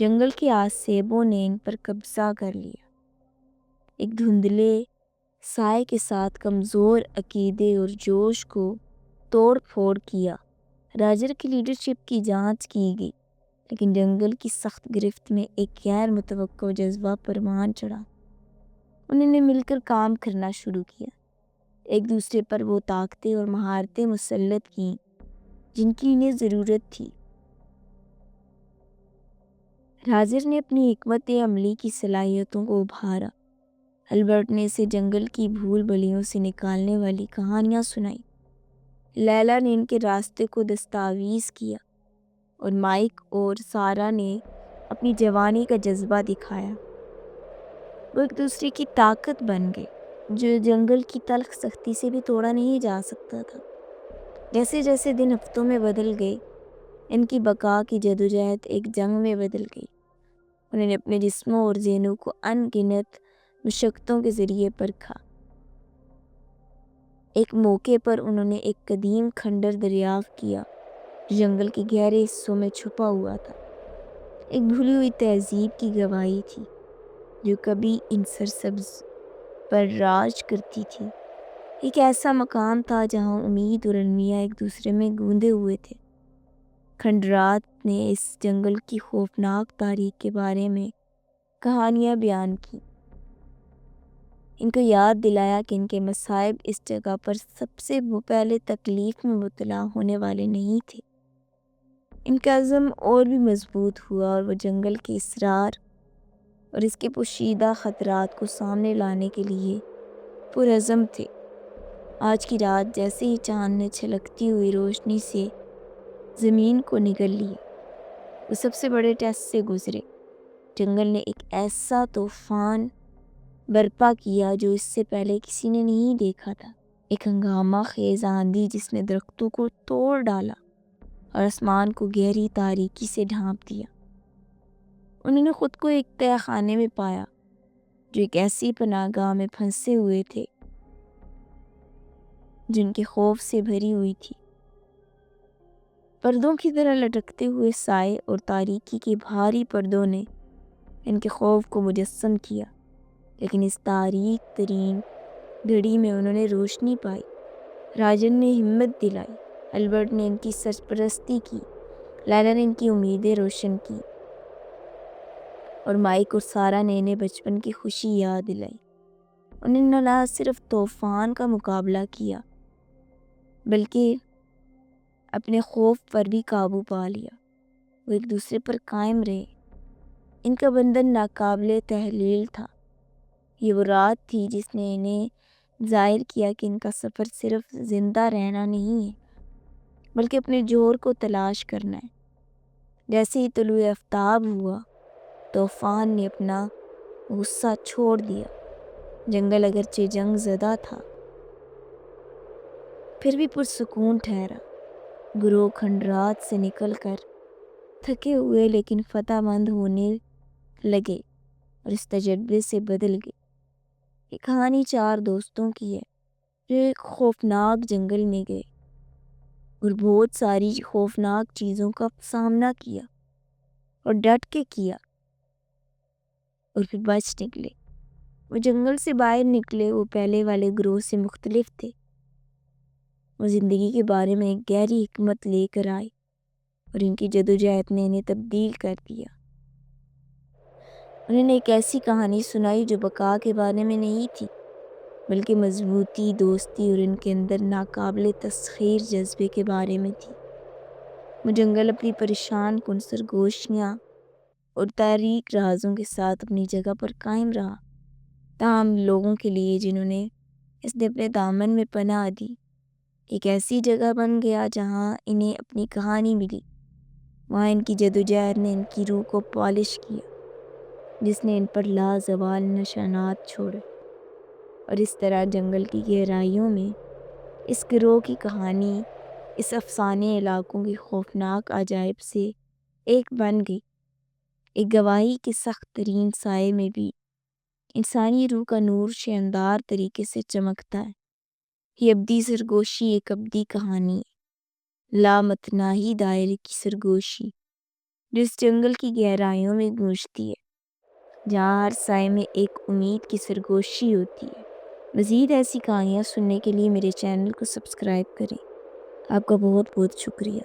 جنگل کے آسیبوں نے ان پر قبضہ کر لیا، ایک دھندلے سائے کے ساتھ کمزور عقیدے اور جوش کو توڑ پھوڑ کیا۔ راجر کی لیڈرشپ کی جانچ کی گئی، لیکن جنگل کی سخت گرفت میں ایک غیر متوقع جذبہ پروان چڑھا۔ انہوں نے مل کر کام کرنا شروع کیا، ایک دوسرے پر وہ طاقتیں اور مہارتیں مسلط کیں جن کی انہیں ضرورت تھی۔ راجر نے اپنی حکمت عملی کی صلاحیتوں کو ابھارا۔ البرٹ نے اسے جنگل کی بھول بھلیوں سے نکالنے والی کہانیاں سنائیں۔ لیلا نے ان کے راستے کو دستاویز کیا، اور مائک اور سارا نے اپنی جوانی کا جذبہ دکھایا۔ وہ ایک دوسرے کی طاقت بن گئے، جو جنگل کی تلخ سختی سے بھی توڑا نہیں جا سکتا تھا۔ جیسے جیسے دن ہفتوں میں بدل گئے، ان کی بقا کی جدوجہد ایک جنگ میں بدل گئی۔ انہوں نے اپنے جسموں اور ذہنوں کو ان گنت مشقتوں کے ذریعے پرکھا۔ ایک موقع پر انہوں نے ایک قدیم کھنڈر دریافت کیا جو جنگل کے گہرے حصوں میں چھپا ہوا تھا، ایک بھولی ہوئی تہذیب کی گواہی تھی جو کبھی ان سرسبز پر راج کرتی تھی۔ ایک ایسا مقام تھا جہاں امید اور المیہ ایک دوسرے میں گوندے ہوئے تھے۔ کھنڈرات نے اس جنگل کی خوفناک تاریخ کے بارے میں کہانیاں بیان کی، ان کو یاد دلایا کہ ان کے مصائب اس جگہ پر سب سے پہلے تکلیف میں مبتلا ہونے والے نہیں تھے۔ ان کا عزم اور بھی مضبوط ہوا، اور وہ جنگل کے اسرار اور اس کے پوشیدہ خطرات کو سامنے لانے کے لیے پرعزم تھے۔ آج کی رات جیسے ہی چاند نے چھلکتی ہوئی روشنی سے زمین کو نگل لیا، وہ سب سے بڑے ٹیسٹ سے گزرے۔ جنگل نے ایک ایسا طوفان برپا کیا جو اس سے پہلے کسی نے نہیں دیکھا تھا، ایک ہنگامہ خیز آندھی جس نے درختوں کو توڑ ڈالا اور آسمان کو گہری تاریکی سے ڈھانپ دیا۔ انہوں نے خود کو ایک تہہ خانے میں پایا جو ایک ایسی پناہ گاہ میں پھنسے ہوئے تھے جن کے خوف سے بھری ہوئی تھی۔ پردوں کی طرح لٹکتے ہوئے سائے اور تاریکی کے بھاری پردوں نے ان کے خوف کو مجسم کیا، لیکن اس تاریک ترین گھڑی میں انہوں نے روشنی پائی۔ راجن نے ہمت دلائی، البرٹ نے ان کی سرپرستی کی، لیلا نے ان کی امیدیں روشن کی، اور مائک اور سارا نے انہیں بچپن کی خوشی یاد دلائی۔ انہوں نے نہ صرف طوفان کا مقابلہ کیا بلکہ اپنے خوف پر بھی قابو پا لیا۔ وہ ایک دوسرے پر قائم رہے۔ ان کا بندھن ناقابل تحلیل تھا۔ یہ وہ رات تھی جس نے انہیں ظاہر کیا کہ ان کا سفر صرف زندہ رہنا نہیں ہے بلکہ اپنے جوہر کو تلاش کرنا ہے۔ جیسے ہی طلوع آفتاب ہوا، طوفان نے اپنا غصہ چھوڑ دیا۔ جنگل اگرچہ جنگ زدہ تھا پھر بھی پرسکون ٹھہرا۔ گروہ کھنڈرات سے نکل کر تھکے ہوئے لیکن فتح مند ہونے لگے اور اس تجربے سے بدل گئے۔ یہ کہانی چار دوستوں کی ہے جو ایک خوفناک جنگل میں گئے اور بہت ساری خوفناک چیزوں کا سامنا کیا اور ڈٹ کے کیا، اور پھر بچ نکلے۔ وہ جنگل سے باہر نکلے، وہ پہلے والے گروہ سے مختلف تھے۔ وہ زندگی کے بارے میں ایک گہری حکمت لے کر آئے، اور ان کی جدوجہد نے انہیں تبدیل کر دیا۔ انہوں نے ایک ایسی کہانی سنائی جو بقا کے بارے میں نہیں تھی بلکہ مضبوطی، دوستی اور ان کے اندر ناقابل تسخیر جذبے کے بارے میں تھی۔ وہ جنگل اپنی پریشان کن سرگوشیاں اور تاریک رازوں کے ساتھ اپنی جگہ پر قائم رہا، تاہم لوگوں کے لیے جنہوں نے اس نے اپنے دامن میں پناہ دی، ایک ایسی جگہ بن گیا جہاں انہیں اپنی کہانی ملی۔ وہاں ان کی جدوجہد نے ان کی روح کو پالش کیا، جس نے ان پر لازوال نشانات چھوڑے، اور اس طرح جنگل کی گہرائیوں میں اس گروہ کی کہانی اس افسانے علاقوں کی خوفناک عجائب سے ایک بن گئی، ایک گواہی کے سخت ترین سائے میں بھی انسانی روح کا نور شاندار طریقے سے چمکتا ہے۔ یہ ابدی سرگوشی ایک ابدی کہانی ہے، لامتناہی دائرے کی سرگوشی جو اس جنگل کی گہرائیوں میں گونجتی ہے، جہاں ہر سائے میں ایک امید کی سرگوشی ہوتی ہے۔ مزید ایسی کہانیاں سننے کے لیے میرے چینل کو سبسکرائب کریں۔ آپ کا بہت بہت شکریہ۔